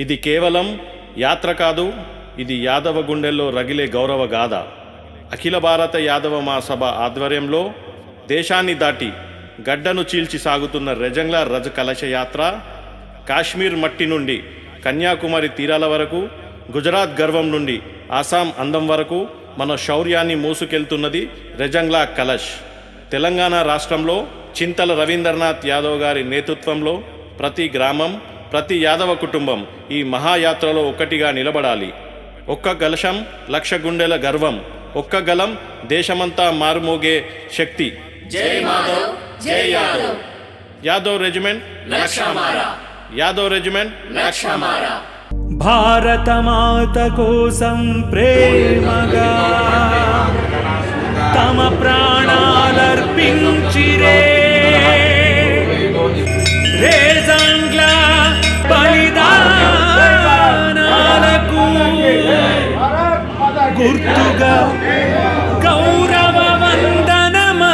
ఇది కేవలం యాత్ర కాదు, ఇది యాదవ గుండెల్లో రగిలే గౌరవ గాథ. అఖిల భారత యాదవ మహాసభ ఆధ్వర్యంలో దేశాన్ని దాటి గడ్డను చీల్చి సాగుతున్న రెజంగ్లా రజ కలశ యాత్ర కాశ్మీర్ మట్టి నుండి కన్యాకుమారి తీరాల వరకు, గుజరాత్ గర్వం నుండి ఆసాం అందం వరకు మన శౌర్యాన్ని మోసుకెళ్తున్నది రెజంగ్లా కలశ్. తెలంగాణ రాష్ట్రంలో చింతల రవీంద్రనాథ్ యాదవ్ గారి నేతృత్వంలో ప్రతి గ్రామం, ప్రతి యాదవ కుటుంబం ఈ మహాయాత్రలో ఒక్కటిగా నిలబడాలి. ఒక్క కలశం లక్ష గుండెల గర్వం, ఒక్క గలం దేశమంతా మారుమోగే శక్తి. జై మాధవ్, జై యాదవ్. యాదవ్ రెజిమెంట్ లక్షమారా, యాదవ్ రెజిమెంట్ లక్షమారా. భారత మాత కోసం ప్రేమగా తమ ప్రాణాలర్పించిరే రెజంగ్లా బలిదానాలకు గుర్తుగా గౌరవ వందనమనరారే.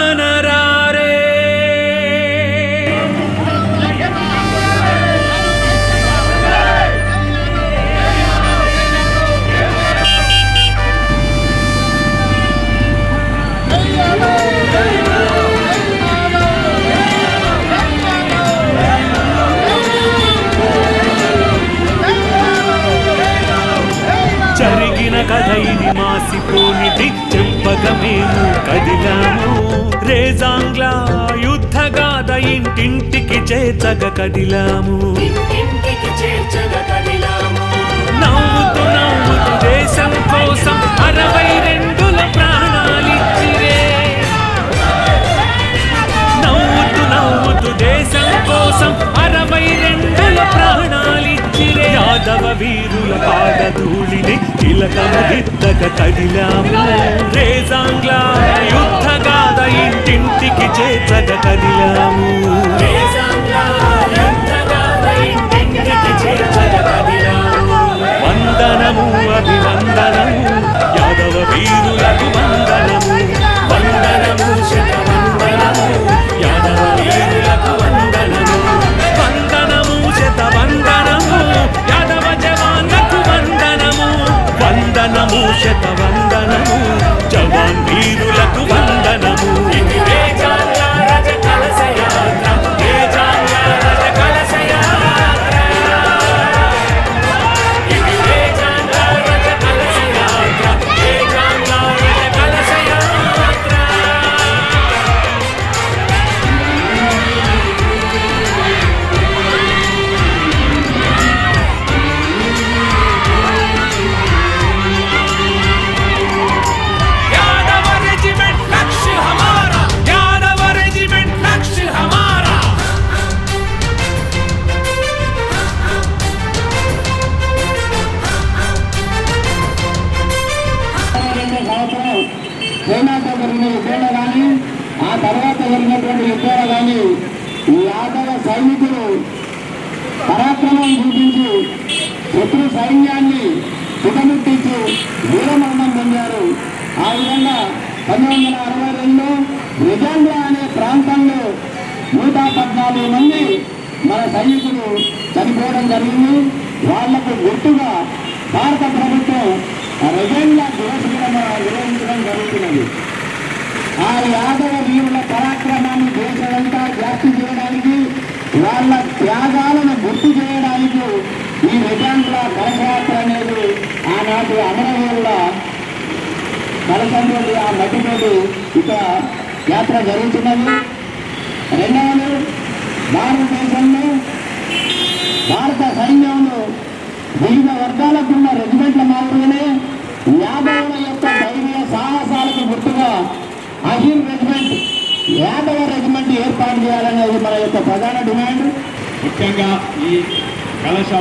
జరిగిన కథ ఇది మాసిపోనిది, చెప్పగా మేము కదిలాము. రెజంగ్లా యుద్ధగాథ ఇంటింటికి చేర్చగా కదిలాము. నవ్వుతూ నవ్వుతూ దేశం కోసం 62ల ప్రాణాలిచ్చిరే. నవ్వుతూ నవ్వుతూ దేశం కోసం 62ల ప్రాణాలిచ్చిరే. యాదవ వీరుల పాదధూళిని తిలకముదిద్దక కదిలాము. రెజంగ్లా యుద్ధగాథ ఇంటింటికి చేర్చగా కదిలాము. వందనము అభివందనము యాదవ వీరులకు వందనము. వందనము శతవందనము యాదవ వీరులకు వందనము. వందనము శతవందనము యాదవ జవాన్లకు వందనము. వందనము శతవందనము జవాన్ వీరులకు వందనము. చైనాతో జరిగిన యుద్ధాలు కానీ, ఆ తర్వాత జరిగినటువంటి యుద్ధాలు కానీ ఈ యాదవ సైనికులు పరాక్రమం చూపించి శత్రు సైన్యాన్ని చుట్టుముట్టించి వీరమరణం పొందారు. ఆ విధంగా 1962లో రెజంగ్లా అనే ప్రాంతంలో 114 మంది మన సైనికులు చనిపోవడం జరిగింది. వాళ్లకు గుర్తుగా భారత ప్రభుత్వం రెజంగ్లా దివస్ నిర్వహించడం జరుగుతున్నది. ఆ యాదవ వీరుల పరాక్రమాన్ని దేశమంతా వ్యాప్తి చేయడానికి, వాళ్ళ త్యాగాలను గుర్తు చేయడానికి ఈ రెజంగ్లా కలశయాత్ర అనేది ఆనాటి అమరవీరుల కలశంతో ఆ మట్టితోటి ఇక్కడ యాత్ర జరుగుతున్నది. రెండవది, భారతదేశంలో భారత సైన్యంలో వివిధ వర్గాలకున్న రెజిమెంట్ల మాదిరిగానే యాదవుల యొక్క ధైర్య సాహసాలకు గుర్తుగా అహిర్ రెజిమెంట్, యాదవ రెజిమెంట్ ఏర్పాటు చేయాలనేది మన యొక్క ప్రధాన డిమాండ్. ముఖ్యంగా ఈ కలశ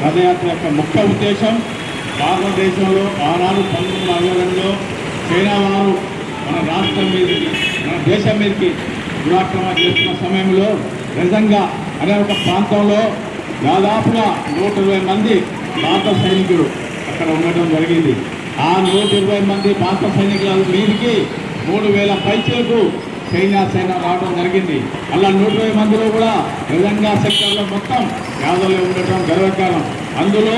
రథయాత్ర యొక్క ముఖ్య ఉద్దేశం, భారతదేశంలో ఆనాడు 1942లో చైనా వారు మన రాష్ట్రం మీదకి, మన దేశం మీదకి దురాక్రమణ చేస్తున్న సమయంలో రెజంగ్లా అనే ఒక ప్రాంతంలో దాదాపుగా 120 మంది భారత సైనికులు అక్కడ ఉండటం జరిగింది. ఆ 120 మంది భారత సైనికుల మీదికి 3000 పైచలకు సైన్యం రావడం జరిగింది. అలా 120 మందిలో కూడా రెజంగ్లా సెక్టర్లో మొత్తం యాదవులు ఉండటం గర్వకారణం. అందులో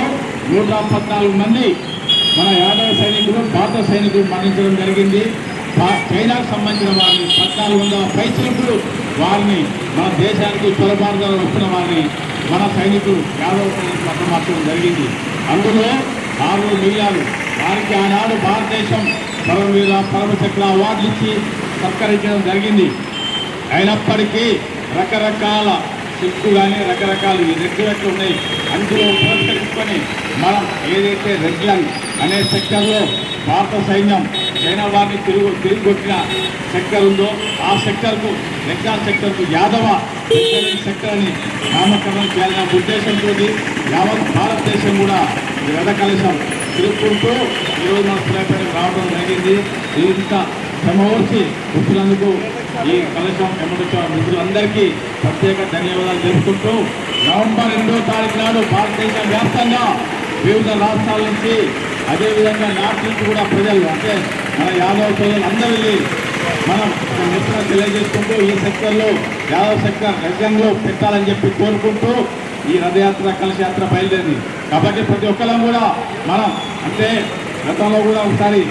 114 మంది మన యాదవ సైనికులు భారత సైనికులు మరణించడం జరిగింది. చైనాకు సంబంధించిన వారిని 1400 పైసలకు వారిని మన దేశానికి తొలబారుగా వస్తున్న వారిని మన సైనికులు యాదవ సైనికులు అర్థమార్చడం జరిగింది. అందులో 6 మిలియన్లు వారికి ఆనాడు భారతదేశం పరమవీర పరమచక్ర అవార్డులు ఇచ్చి సత్కరించడం జరిగింది. అయినప్పటికీ రకరకాల సిక్కు కానీ రకరకాల రెగ్యులేట్లు ఉన్నాయి. అందులో పురస్కరించుకొని మనం ఏదైతే రెగ్యులర్ అనే సెక్టర్లో భారత సైన్యం చైనా వారిని తిరిగి కొట్టిన సెక్టర్ ఉందో ఆ సెక్టర్కు రెగ్యులర్ సెక్టర్కు యాదవ సెక్టర్ అని నామకరణం చేయాలనే ఉద్దేశంతో యావత్ భారతదేశం కూడా ఈ రథ కలశం తిరుగుకుంటూ ఈరోజు మన సూర్యాపేటకు రావడం జరిగింది. ఇంత శ్రమవర్చి వచ్చినందుకు ఈ కలశం ఎమ్మడొచ్చిన మిత్రులందరికీ ప్రత్యేక ధన్యవాదాలు తెలుపుకుంటూ నవంబర్ 2వ తారీఖు నాడు భారతదేశ వ్యాప్తంగా వివిధ రాష్ట్రాల నుంచి అదేవిధంగా నార్త్ నుంచి కూడా ప్రజలు అంటే మన యాదవ ప్రజలు అందరూ వెళ్ళి మనం మిత్రులు తెలియజేసుకుంటూ ఈ సెక్టర్లో యాదవ సెక్టర్ రజ్యంలో పెట్టాలని చెప్పి కోరుకుంటూ ఈ రథయాత్ర కలశయాత్ర బయలుదేరింది. కాబట్టి ప్రతి ఒక్కరం కూడా మనం అంటే గతంలో కూడా ఒకసారి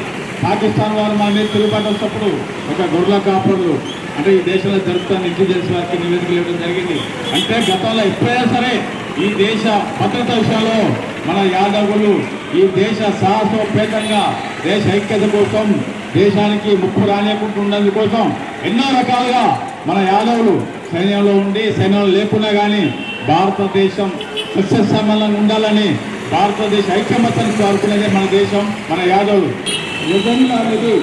పాకిస్తాన్ వారు మన మీద తిరుగుబాటు వచ్చినప్పుడు ఒక గొర్రెల కాపురులు అంటే ఈ దేశంలో జరుగుతున్న ఇంటెలిజెన్స్ వారికి నివేదికలు ఇవ్వడం జరిగింది. అంటే గతంలో ఎప్పుడైనా సరే ఈ దేశ భద్రత విషయాల్లో మన యాదవులు ఈ దేశ సాహసోపేతంగా దేశ ఐక్యత కోసం దేశానికి ముప్పు రానియకుండా ఉండడం కోసం ఎన్నో రకాలుగా మన యాదవులు సైన్యంలో ఉండి సైన్యంలో లేకున్నా కానీ భారతదేశం సస్యశ్యామలంగా ఉండాలని భారతదేశ ఐక్యమత్యాన్ని కోరుకునేదే మన దేశం మన యాదవులు. నిజంగా అనేది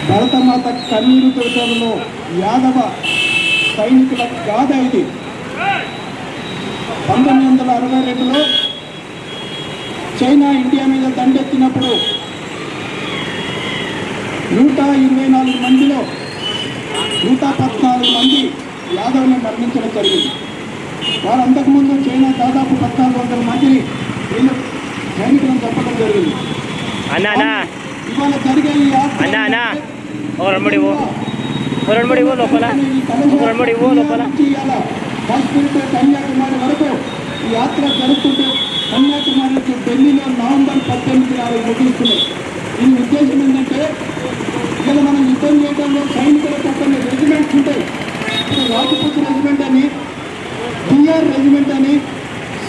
భరతమాత కన్నీరు తుడచడంలో యాదవ సైనికుల గాథ ఇది. 1962లో చైనా ఇండియా మీద దండెత్తినప్పుడు 124 మందిలో 114 మంది యాదవులు మరణించడం జరిగింది. వారు అంతకుముందు చైనా దాదాపు 1400 మందిని వీళ్ళు సైనికులను చెప్పడం జరిగింది. ఇవాళ జరిగే ఈ కాశ్మీర్ కన్యాకుమారి వరకు ఈ యాత్ర జరుగుతుంటే కన్యాకుమారి నుంచి ఢిల్లీలో నవంబర్ 18 నాడు ముగిస్తున్నాయి. ఈ ఉద్దేశం ఏంటంటే ఇలా మనం యుద్ధం చేయడంలో సైనికులకు కొన్ని రెజిమెంట్స్ ఉంటాయి. ఇప్పుడు రాజపూత్ రెజిమెంట్ అని, బిఆర్ రెజిమెంట్ అని,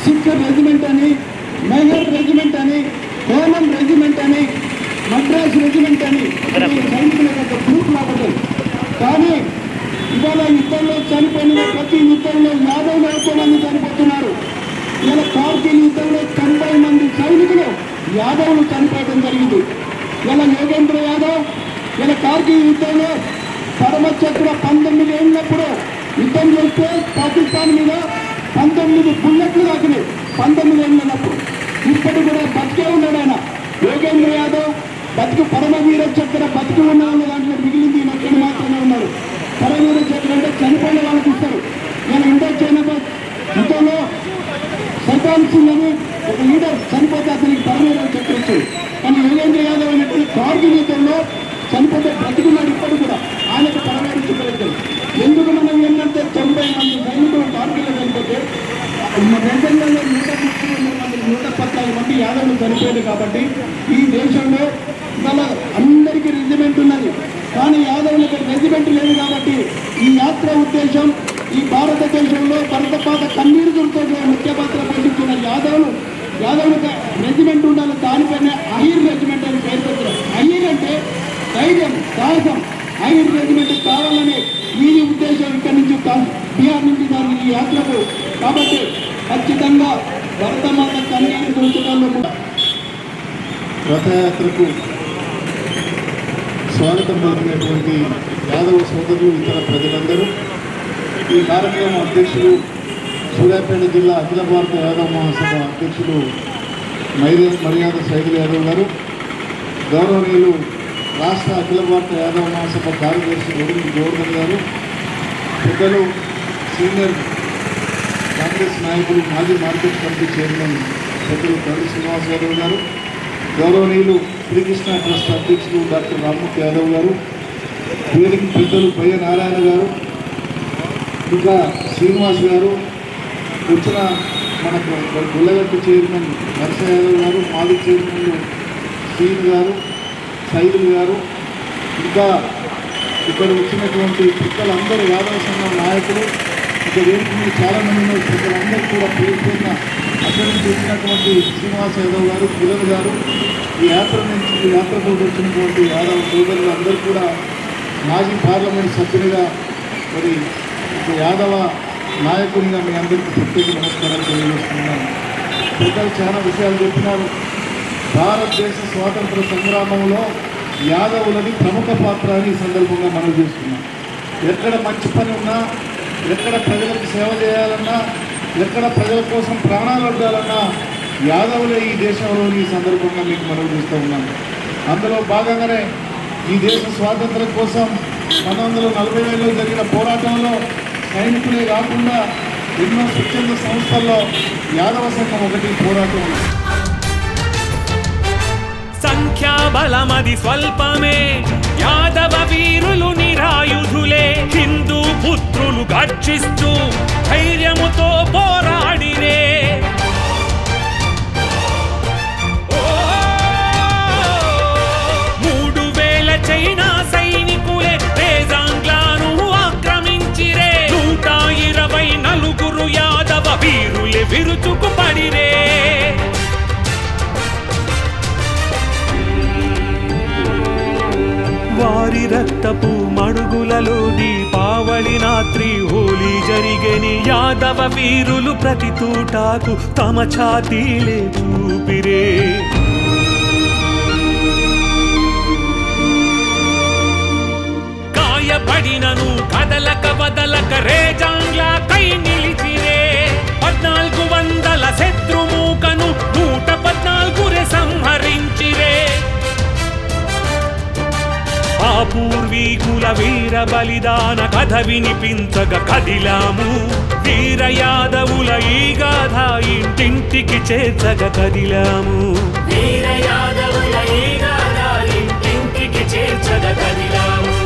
సిక్ రెజిమెంట్ అని, మెహర్ రెజిమెంట్ అని, హోమన్ రెజిమెంట్ అని, మద్రాస్ రెజిమెంట్ అని సైనికుల యొక్క గ్రూప్ లాగా. కానీ ఇవాళ యుద్ధంలో చనిపోయిన ప్రతి యుద్ధంలో 50 మంది చనిపోతున్నారు. ఇలా కార్గిల్ యుద్ధంలో 90 మంది సైనికులు యాదవులు చనిపోవడం జరిగింది. ఇలా యోగేంద్ర యాదవ్ ఇలా కార్గిల్ యుద్ధంలో పరమచక్ర 19 ఏళ్ళప్పుడు యుద్ధం చేస్తే పాకిస్తాన్ మీద 19 బుల్లెట్లు తాకినాయి. 19 ఏళ్ళప్పుడు ఇప్పటి కూడా బతికే ఉన్నాడు ఆయన. యోగేంద్ర యాదవ్ బతికి పరమవీర చక్ర బతికి ఉన్న దాంట్లో మిగిలింది నొక్కడు మాత్రమే ఉన్నారు. పరమవీర చక్ర అంటే చనిపోయిన వాళ్ళకి ఇస్తారు. నేను ఇండో చైనా యుద్ధంలో సైతాన్ సింగ్ అని ఒక లీడర్ చనిపోతే అతనికి పరమవీర చక్ర ఇచ్చారు. కానీ యోగేంద్ర యాదవ్ అనేటువంటి కార్గిల్ యుద్ధంలో చనిపోతే బ్రతికున్నాడు. ఇప్పటి కూడా ఆయనకు పరమవీర చక్ర ఇచ్చారు. ఎందుకు మనం ఏంటంటే 90 మంది సైనికులు కార్గిల్లో చనిపోతే 2 నెలల్లో 132 మంది 114 మంది యాదవులు చనిపోయారు. కాబట్టి ఈ దేశంలో ఇవాళ అందరికీ రెజిమెంట్ ఉన్నది, కానీ యాదవులకు రెజిమెంట్ లేదు. కాబట్టి ఈ యాత్ర ఉద్దేశం ఈ భారతదేశంలో భరతపాత కన్నీరు దుర్తో ముఖ్య పాత్ర పోషించిన యాదవులకు రెజిమెంట్ ఉండాలి. దానిపైన అహీర్ రెజిమెంట్ అని పేరు పెట్టారు. అహీర్ అంటే ధైర్యం, సాహసం. అహీర్ రెజిమెంట్ కావాలని ఈ ఉద్దేశం ఇక్కడి నుంచి బీహార్ నుంచి జరిగిన ఈ యాత్రకు. కాబట్టి ఖచ్చితంగా భరతమాత కన్నీరు దుర్చడంలో కూడా రథయాత్రకు స్వాగతం పలికినటువంటి యాదవ సోదరులు, ఇతర ప్రజలందరూ, ఈ కార్యక్రమం అధ్యక్షులు సూర్యాపేట జిల్లా అఖిల భారత యాదవ మహాసభ అధ్యక్షులు మర్యాద సైదులు యాదవ్ గారు, గౌరవనీయులు రాష్ట్ర అఖిల భారత యాదవ మహాసభ కార్యదర్శి గోవర్ధన్ గారు, పెద్దలు సీనియర్ కాంగ్రెస్ నాయకులు మాజీ మార్కెట్ కమిటీ చైర్మన్ పెద్దలు కవి శ్రీనివాస్ యాదవ్ గారు, గౌరవనీయులు శ్రీకృష్ణ ట్రస్ట్ అధ్యక్షులు డాక్టర్ రామ్మూర్తి యాదవ్ గారు, వేదిక పెద్దలు పయ్య నారాయణ గారు, ఇంకా శ్రీనివాస్ గారు, వచ్చిన మనకు గుల్లగట్టు చైర్మన్ నరస యాదవ్ గారు, మాజీ చైర్మన్లు సీన్ గారు, సైదుల్ గారు, ఇంకా ఇక్కడ వచ్చినటువంటి పిక్కలందరూ యాదవ సంఘం నాయకులు, ఇక్కడ వేదిక చాలామంది ఉన్న పిక్కలందరూ కూడా పేరుకున్న అక్కడి నుంచి వచ్చినటువంటి శ్రీనివాస్ యాదవ్ గారు, కిరణ్ గారు, ఈ యాత్రతో వచ్చినటువంటి యాదవ సోదరులు అందరూ కూడా మాజీ పార్లమెంట్ సభ్యునిగా మరి ఒక యాదవ నాయకునిగా మీ అందరికీ ప్రత్యేక నమస్కారాలు తెలియజేస్తున్నాను. పెద్దలు చాలా విషయాలు చెప్పినారు. భారతదేశ స్వాతంత్ర సంగ్రామంలో యాదవులది ప్రముఖ పాత్ర అని ఈ సందర్భంగా మనం చూస్తున్నాం. ఎక్కడ మంచి పని ఉన్నా, ఎక్కడ ప్రజలకు సేవ చేయాలన్నా, ఎక్కడ ప్రజల కోసం ప్రాణాలు అడ్డాలన్నా యాదవులే ఈ దేశంలోని ఈ సందర్భంగా మీకు మనం చూస్తూ ఉన్నాం. అందులో భాగంగానే ఈ దేశ స్వాతంత్రం కోసం 1940లో జరిగిన పోరాటంలో సైనికులే కాకుండా ఎన్నో స్వచ్ఛంద సంస్థల్లో యాదవ సంఘం ఒకటి పోరాటం. సంఖ్యాబలమది స్వల్పమే, యాదవ వీరులు నిరాయుధులే, హిందూ పుత్రులు గర్జిస్తూ ధైర్యముతో పోరాడిరే. 3000 చైనా సైనికులే రేజాంగ్లాను ఆక్రమించిరే. 124 యాదవ వీరులే విరుచుకు పడిరే. వారి రక్తపు మడుగులలో దీపావళి రాత్రి హోలీ జరిగేని. యాదవ వీరులు ప్రతి తూటాకు తమ ఛాతీలే ఊపిరే. కాయపడినను కదలక వదలక రేజాంగ్లా కై నిలిచిరే. 1400 శత్రుమూకను 114 సంహరించిరే. ఆ పూర్వీకుల వీర బలిదాన కథ వినిపించగ కదిలాము. వీర యాదవుల ఈ గాథ ఇంటింటికి చేర్చగ కదిలాము. వీర యాదవుల ఈ గాథ ఇంటింటికి చేర్చగ కదిలాము.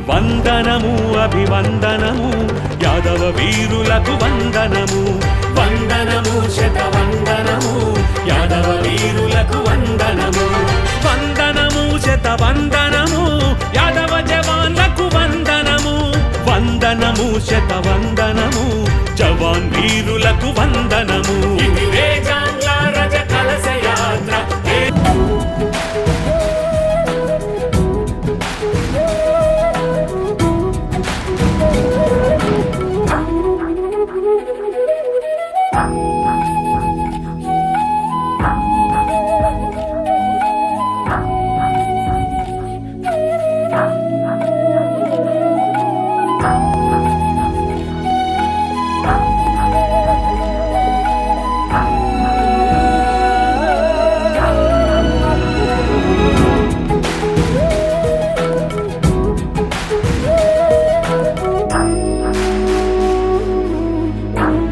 వందనము అభివందనము యాదవ వీరులకు వందనము. వందనము శతవందనము యాదవ వీరులకు వందనము. వందనము శతవందనము యాదవ జవాన్లకు వందనము. వందనము శతవందనము జవాన్ వీరులకు వందనము. ఇది రేజాంగ్ల రజ కలశ యాత్ర.